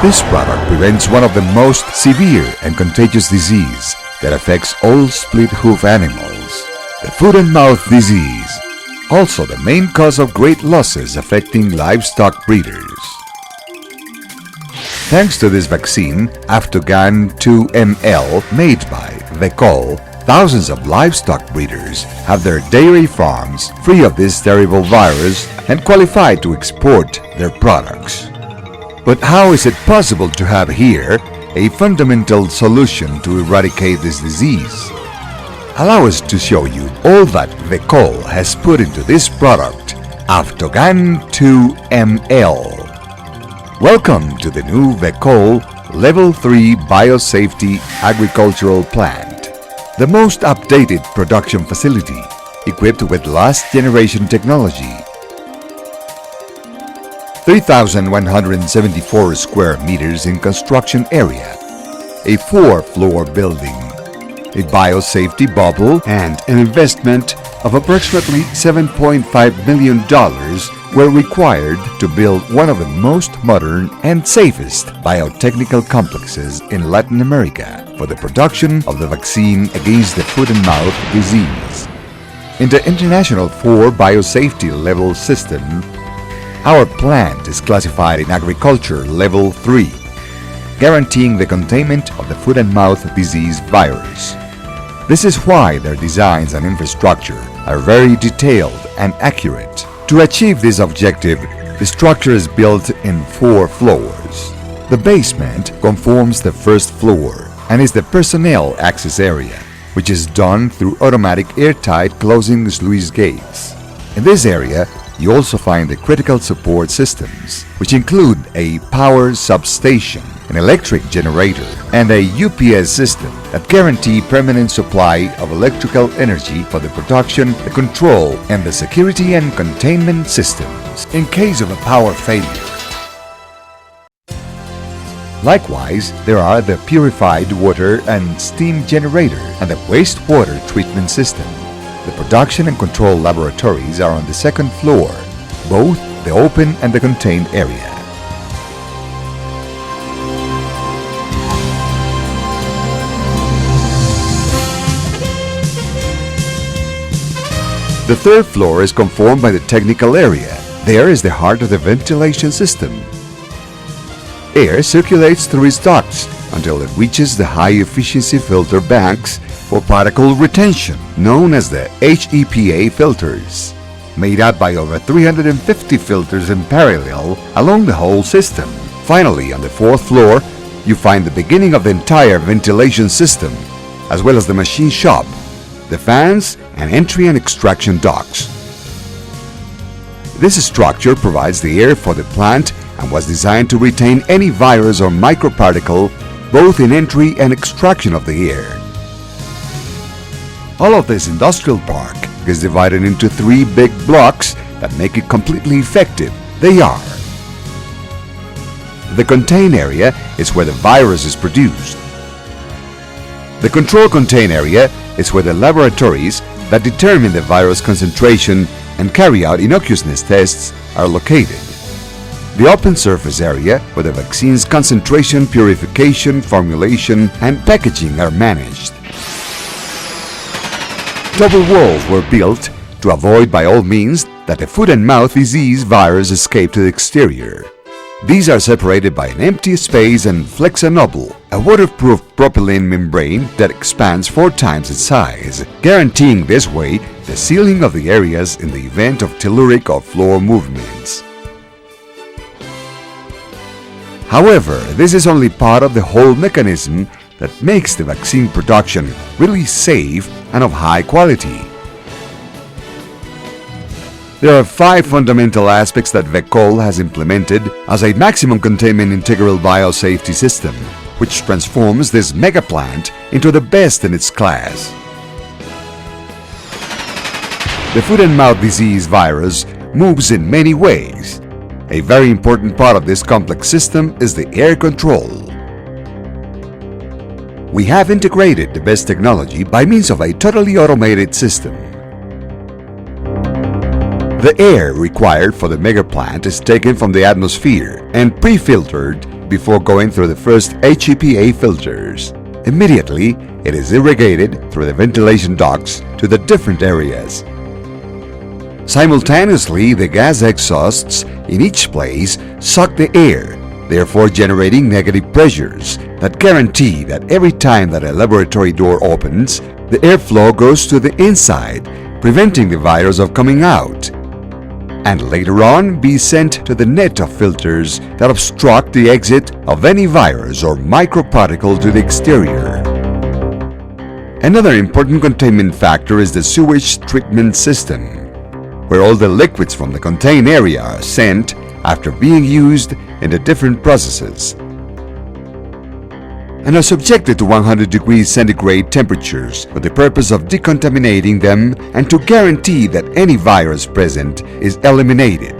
This product prevents one of the most severe and contagious disease that affects all split hoof animals, the foot and mouth disease, also the main cause of great losses affecting livestock breeders. Thanks to this vaccine, Aftogan 2 ml, made by Vecol, thousands of livestock breeders have their dairy farms free of this terrible virus and qualified to export their products. But how is it possible to have here a fundamental solution to eradicate this disease? Allow us to show you all that Vecol has put into this product, Aftogan 2 ml. Welcome to the new Vecol Level 3 Biosafety Agricultural Plant, the most updated production facility equipped with last generation technology. 3,174 square meters in construction area, a 4-floor building, a biosafety bubble, and an investment of approximately $7.5 million were required to build one of the most modern and safest biotechnical complexes in Latin America for the production of the vaccine against the foot and mouth disease. In the International 4 Biosafety Level System, our plant is classified in Agriculture Level 3, guaranteeing the containment of the foot and mouth disease virus. This is why their designs and infrastructure are very detailed and accurate. To achieve this objective, the structure is built in 4 floors. The basement conforms the first floor and is the personnel access area, which is done through automatic airtight closing sluice gates. In this area, you also find the critical support systems, which include a power substation, an electric generator, and a UPS system that guarantee permanent supply of electrical energy for the production, the control, and the security and containment systems in case of a power failure. Likewise, there are the purified water and steam generator and the wastewater treatment system. The production and control laboratories are on the second floor, both the open and the contained area. The third floor is conformed by the technical area. There is the heart of the ventilation system. Air circulates through its ducts until it reaches the high-efficiency filter banks for particle retention, known as the HEPA filters, made up by over 350 filters in parallel along the whole system. Finally, on the 4th floor, you find the beginning of the entire ventilation system, as well as the machine shop, the fans, and entry and extraction ducts. This structure provides the air for the plant and was designed to retain any virus or microparticle both in entry and extraction of the air. All of this industrial park is divided into 3 big blocks that make it completely effective. They are: the contain area is where the virus is produced. The control contain area is where the laboratories that determine the virus concentration and carry out innocuousness tests are located. The open surface area where the vaccine's concentration, purification, formulation, and packaging are managed. Double walls were built to avoid by all means that the foot and mouth disease virus escape to the exterior. These are separated by an empty space and Flexanobel, a waterproof propylene membrane that expands 4 times its size, guaranteeing this way the sealing of the areas in the event of telluric or floor movements. However, this is only part of the whole mechanism that makes the vaccine production really safe and of high quality. There are 5 fundamental aspects that Vecol has implemented as a maximum containment integral biosafety system, which transforms this mega plant into the best in its class. The foot and mouth disease virus moves in many ways. A very important part of this complex system is the air control. We have integrated the best technology by means of a totally automated system. The air required for the mega plant is taken from the atmosphere and pre-filtered before going through the first HEPA filters. Immediately, it is irrigated through the ventilation ducts to the different areas. Simultaneously, the gas exhausts in each place suck the air, therefore generating negative pressures that guarantee that every time that a laboratory door opens, the airflow goes to the inside, preventing the virus of coming out, and later on be sent to the net of filters that obstruct the exit of any virus or microparticle to the exterior. Another important containment factor is the sewage treatment system, where all the liquids from the contained area are sent after being used in the different processes and are subjected to 100 degrees centigrade temperatures for the purpose of decontaminating them and to guarantee that any virus present is eliminated.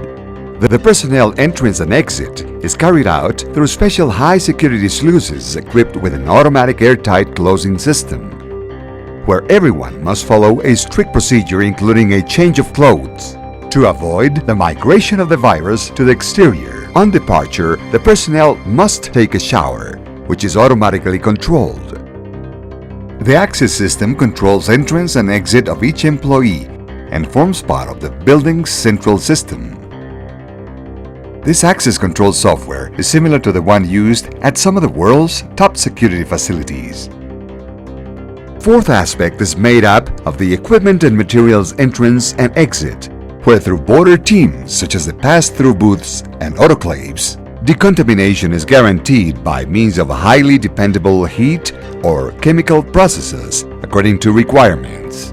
The personnel entrance and exit is carried out through special high-security sluices equipped with an automatic airtight closing system, where everyone must follow a strict procedure including a change of clothes to avoid the migration of the virus to the exterior. On departure, the personnel must take a shower, which is automatically controlled. The access system controls entrance and exit of each employee and forms part of the building's central system. This access control software is similar to the one used at some of the world's top security facilities. Fourth aspect is made up of the equipment and materials entrance and exit, where through border teams such as the pass-through booths and autoclaves, decontamination is guaranteed by means of highly dependable heat or chemical processes according to requirements.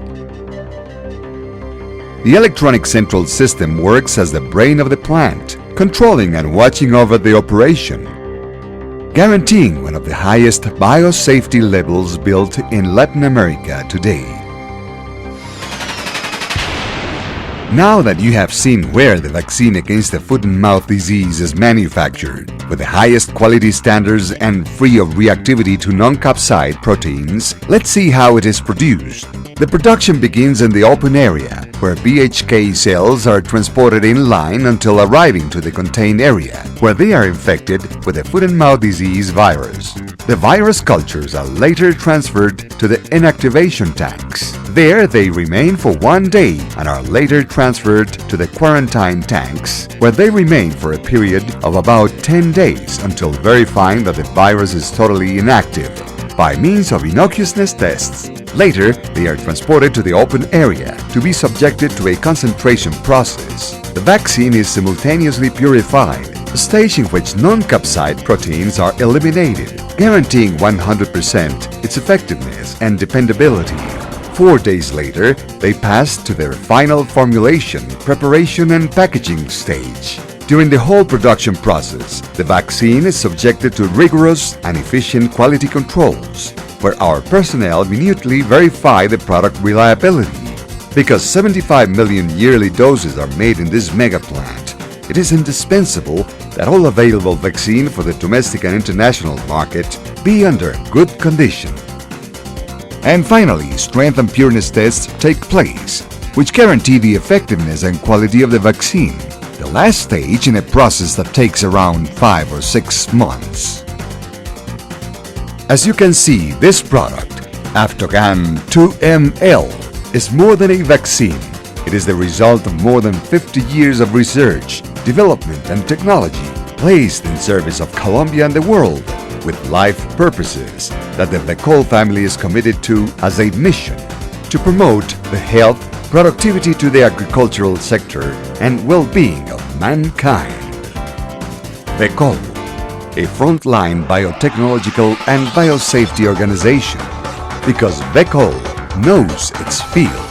The electronic central system works as the brain of the plant, controlling and watching over the operation, guaranteeing one of the highest biosafety levels built in Latin America today. Now that you have seen where the vaccine against the foot and mouth disease is manufactured, with the highest quality standards and free of reactivity to non-capsid proteins, let's see how it is produced. The production begins in the open area, where BHK cells are transported in line until arriving to the contained area, where they are infected with the foot and mouth disease virus. The virus cultures are later transferred to the inactivation tanks. There they remain for 1 day and are later transferred to the quarantine tanks, where they remain for a period of about 10 days until verifying that the virus is totally inactive by means of innocuousness tests. Later, they are transported to the open area to be subjected to a concentration process. The vaccine is simultaneously purified, a stage in which non-capsid proteins are eliminated, guaranteeing 100% its effectiveness and dependability. 4 days later, they pass to their final formulation, preparation, and packaging stage. During the whole production process, the vaccine is subjected to rigorous and efficient quality controls, where our personnel minutely verify the product reliability. Because 75 million yearly doses are made in this mega plant, it is indispensable that all available vaccine for the domestic and international market be under good condition. And finally, strength and pureness tests take place, which guarantee the effectiveness and quality of the vaccine, the last stage in a process that takes around 5 or 6 months. As you can see, this product, Aftogan 2ml, is more than a vaccine. It is the result of more than 50 years of research, development, and technology placed in service of Colombia and the world, with life purposes that the Vecol family is committed to as a mission to promote the health, productivity to the agricultural sector, and well-being of mankind. Vecol, a frontline biotechnological and biosafety organization, because Vecol knows its field.